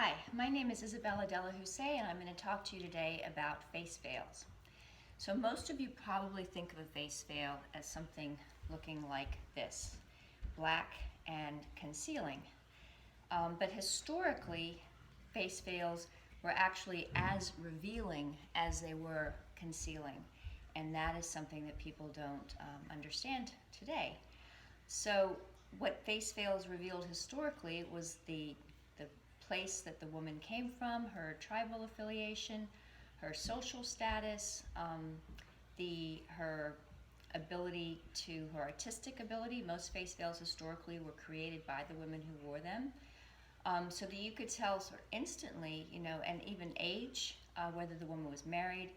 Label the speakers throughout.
Speaker 1: Hi, my name is Isabella Della Hussein, and I'm going to talk to you today about face veils. So most of you probably think of a face veil as something looking like this, black and concealing. But historically, face veils were actually as revealing as they were concealing, and that is something that people don't understand today. So what face veils revealed historically was the place that the woman came from, her tribal affiliation, her social status, her ability to her artistic ability. Most face veils historically were created by the women who wore them, so that you could tell sort of instantly, and even age, whether the woman was married.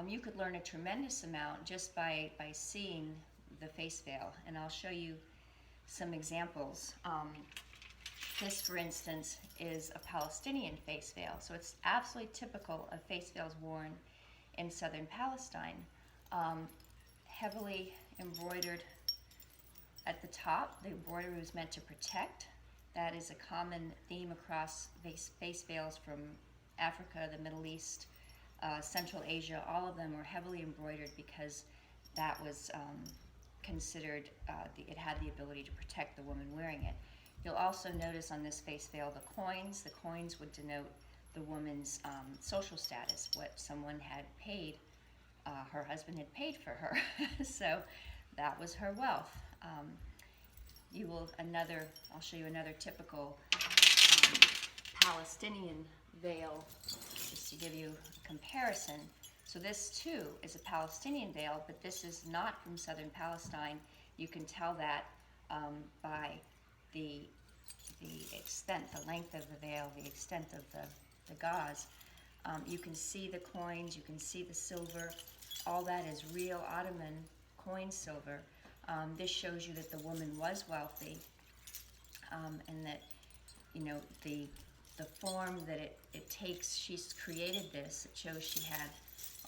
Speaker 1: You could learn a tremendous amount just by seeing the face veil, and I'll show you some examples. This, for instance, is a Palestinian face veil. So it's absolutely typical of face veils worn in southern Palestine. Heavily embroidered at the top. The embroidery was meant to protect. That is a common theme across face veils from Africa, the Middle East, Central Asia. All of them were heavily embroidered because that was considered, it had the ability to protect the woman wearing it. You'll also notice on this face veil the coins. The coins would denote the woman's social status, what someone had paid, her husband had paid for her. So that was her wealth. I'll show you another typical Palestinian veil, just to give you a comparison. So this too is a Palestinian veil, but this is not from southern Palestine. You can tell that by the extent, the length of the veil, the extent of the gauze. You can see the coins, you can see the silver. All that is real Ottoman coin silver. This shows you that the woman was wealthy, and that the form that it takes. She's created this. It shows she had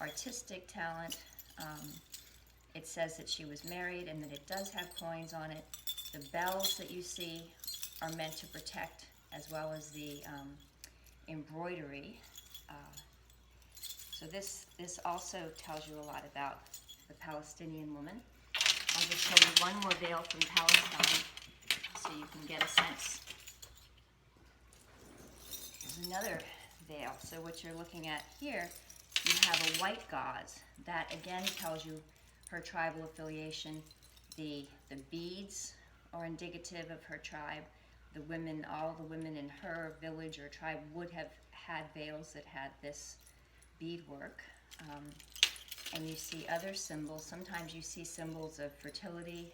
Speaker 1: artistic talent. It says that she was married and that it does have coins on it. The bells that you see are meant to protect, as well as the embroidery. So this also tells you a lot about the Palestinian woman. I'll just show you one more veil from Palestine so you can get a sense. Here's another veil. So what you're looking at here, you have a white gauze. That again tells you her tribal affiliation. The beads are indicative of her tribe. All the women in her village or tribe would have had veils that had this beadwork. And you see other symbols. Sometimes you see symbols of fertility.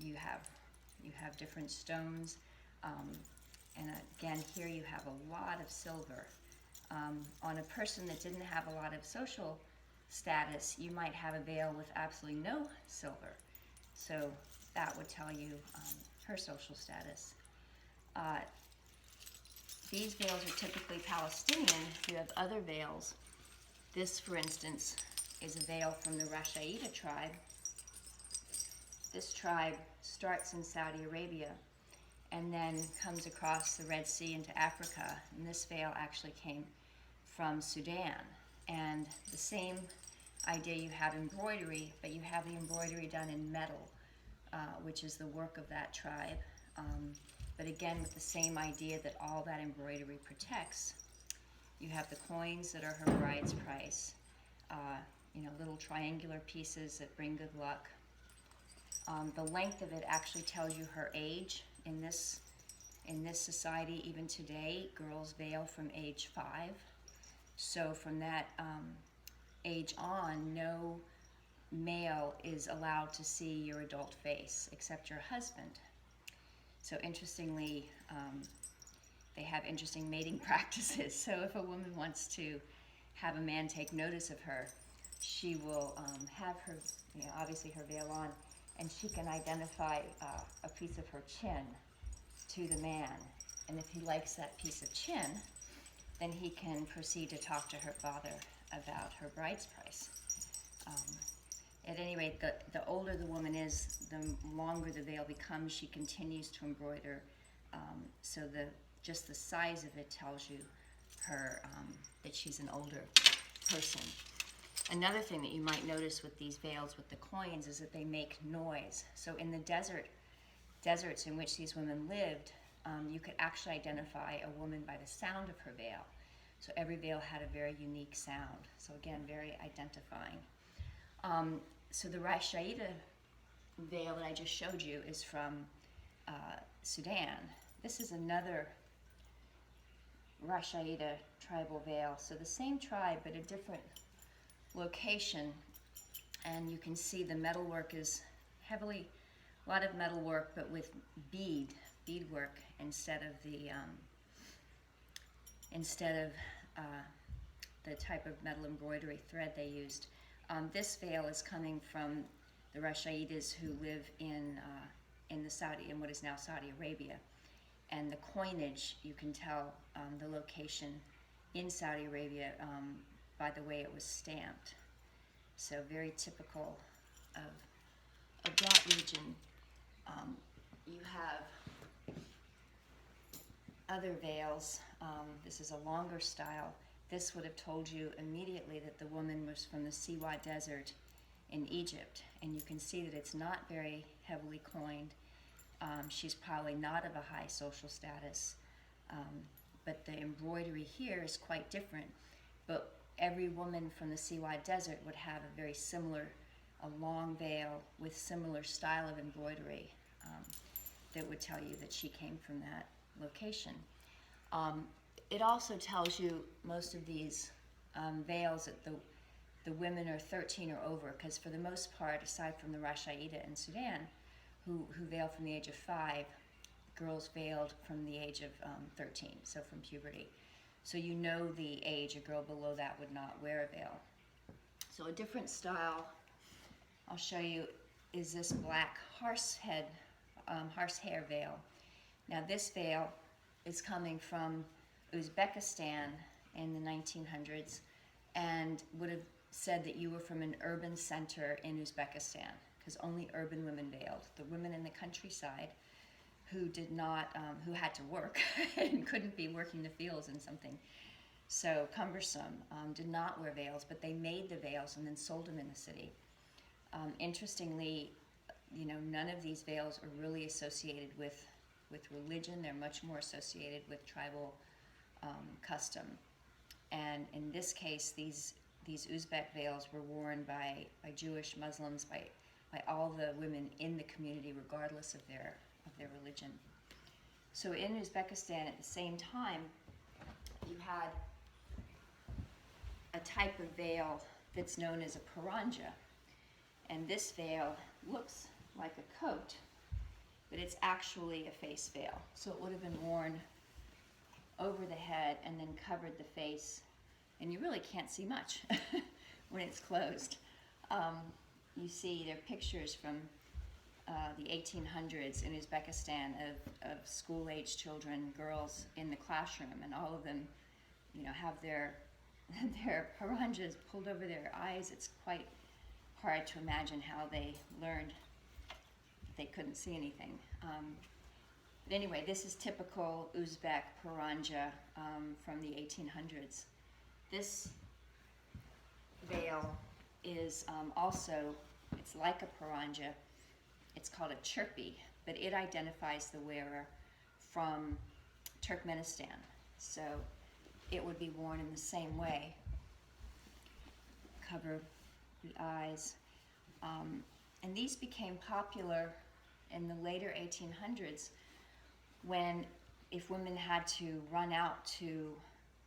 Speaker 1: You have different stones. And again, here you have a lot of silver. On a person that didn't have a lot of social status, you might have a veil with absolutely no silver. So that would tell you her social status. These veils are typically Palestinian. You have other veils. This, for instance, is a veil from the Rashaida tribe. This tribe starts in Saudi Arabia and then comes across the Red Sea into Africa. And this veil actually came from Sudan. And the same idea, you have embroidery, but you have the embroidery done in metal, which is the work of that tribe. But again, with the same idea that all that embroidery protects. You have the coins that are her bride's price, little triangular pieces that bring good luck. The length of it actually tells you her age. In this society, even today, girls veil from age 5. So from that age on, no male is allowed to see your adult face except your husband. So interestingly, they have interesting mating practices. So if a woman wants to have a man take notice of her, she will have her, obviously her veil on, and she can identify a piece of her chin to the man. And if he likes that piece of chin, then he can proceed to talk to her father about her bride's price. At any rate, the older the woman is, the longer the veil becomes. She continues to embroider So just the size of it tells you that she's an older person. Another thing that you might notice with these veils with the coins is that they make noise. So in the deserts in which these women lived, you could actually identify a woman by the sound of her veil. So every veil had a very unique sound. So again, very identifying. So the Rashaida veil that I just showed you is from Sudan. This is another Rashaida tribal veil. So the same tribe, but a different location. And you can see the metalwork is a lot of metalwork, but with beadwork instead of the type of metal embroidery thread they used. This veil is coming from the Rashaidas who live in what is now Saudi Arabia, and the coinage, you can tell the location in Saudi Arabia by the way it was stamped. So very typical of that region. You have other veils. This is a longer style. This would have told you immediately that the woman was from the Siwa Desert in Egypt, and you can see that it's not very heavily coined. She's probably not of a high social status, but the embroidery here is quite different. But every woman from the Siwa Desert would have a very similar, a long veil with similar style of embroidery that would tell you that she came from that location. It also tells you most of these veils that the women are 13 or over, because for the most part, aside from the Rashaida in Sudan, who veil from the age of 5, girls veiled from the age of 13, so from puberty. So you know the age, a girl below that would not wear a veil. So a different style I'll show you is this black horsehair veil. Now this veil is coming from Uzbekistan in the 1900s, and would have said that you were from an urban center in Uzbekistan, because only urban women veiled. The women in the countryside who had to work and couldn't be working the fields in something so cumbersome, did not wear veils, but they made the veils and then sold them in the city. Interestingly, none of these veils are really associated with religion. They're much more associated with tribal custom. And in this case, these Uzbek veils were worn by Jewish Muslims, by all the women in the community, regardless of their religion. So in Uzbekistan, at the same time, you had a type of veil that's known as a paranja. And this veil looks like a coat, but it's actually a face veil. So it would have been worn over the head and then covered the face, and you really can't see much when it's closed. You see there are pictures from the 1800s in Uzbekistan of school-age children, girls in the classroom, and all of them, have their paranjas pulled over their eyes. It's quite hard to imagine how they learned that they couldn't see anything. But anyway, this is typical Uzbek paranja from the 1800s. This veil is also, it's like a paranja. It's called a chirpi, but it identifies the wearer from Turkmenistan. So it would be worn in the same way. Cover the eyes. And these became popular in the later 1800s when, if women had to run out to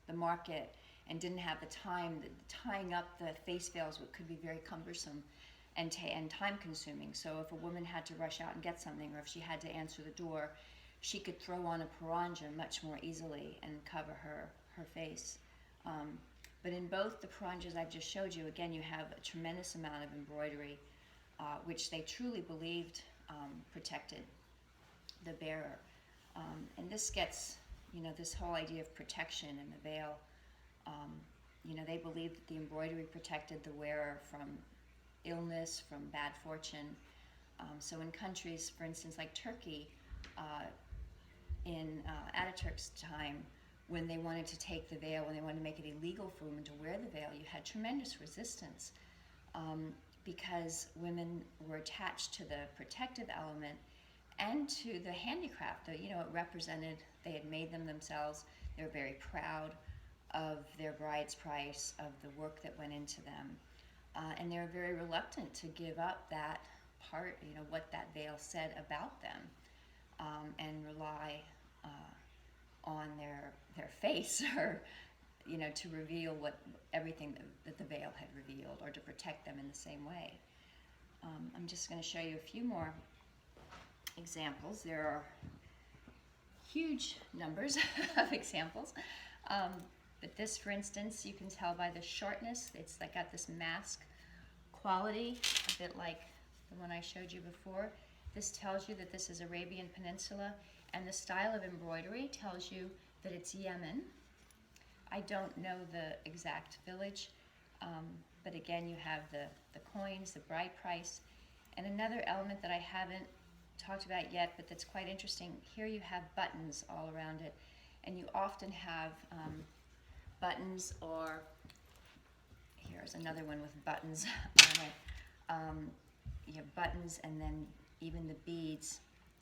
Speaker 1: the market and didn't have the time, tying up the face veils could be very cumbersome and time consuming. So if a woman had to rush out and get something, or if she had to answer the door, she could throw on a paranja much more easily and cover her face. But in both the paranjas I've just showed you, again, you have a tremendous amount of embroidery, which they truly believed protected the bearer. And this gets, this whole idea of protection in the veil. They believed that the embroidery protected the wearer from illness, from bad fortune. So in countries, for instance, like Turkey, in Ataturk's time, when they wanted to take the veil, when they wanted to make it illegal for women to wear the veil, you had tremendous resistance because women were attached to the protective element and to the handicraft. It represented, they had made them themselves. They were very proud of their bride's price, of the work that went into them. And they were very reluctant to give up that part, what that veil said about them, and rely on their face, or to reveal everything that the veil had revealed, or to protect them in the same way. I'm just going to show you a few more examples. There are huge numbers of examples, but this, for instance, you can tell by the shortness. It's got this mask quality, a bit like the one I showed you before. This tells you that this is Arabian Peninsula, and the style of embroidery tells you that it's Yemen. I don't know the exact village, but again, you have the coins, the bride price, and another element that I haven't talked about yet, but that's quite interesting. Here you have buttons all around it, and you often have buttons, or here's another one with buttons on it. You have buttons, and then even the beads,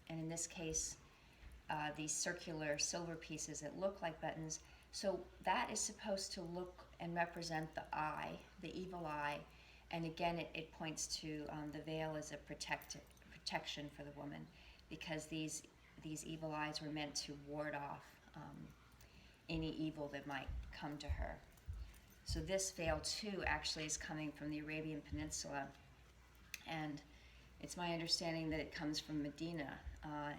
Speaker 1: and in this case, these circular silver pieces that look like buttons. So that is supposed to look and represent the eye, the evil eye, and again, it points to the veil as a protection for the woman, because these evil eyes were meant to ward off any evil that might come to her. So this veil too actually is coming from the Arabian Peninsula, and it's my understanding that it comes from Medina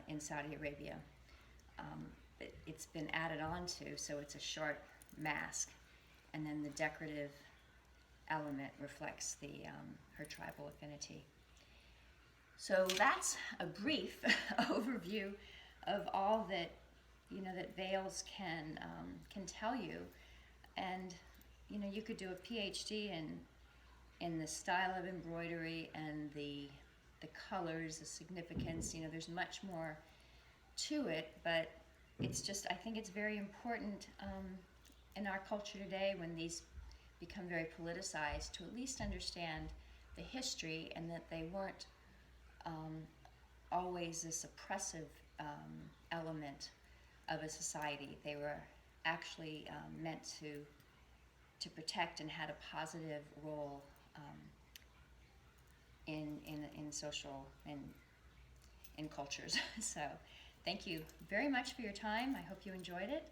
Speaker 1: in Saudi Arabia. It's been added on to, so it's a short mask, and then the decorative element reflects her tribal affinity. So that's a brief overview of all that that veils can tell you, and you could do a PhD in the style of embroidery and the colors, the significance. There's much more to it, but it's just, I think it's very important in our culture today, when these become very politicized, to at least understand the history, and that they weren't always this oppressive element of a society. They were actually meant to protect, and had a positive role in social and in cultures. So thank you very much for your time. I hope you enjoyed it,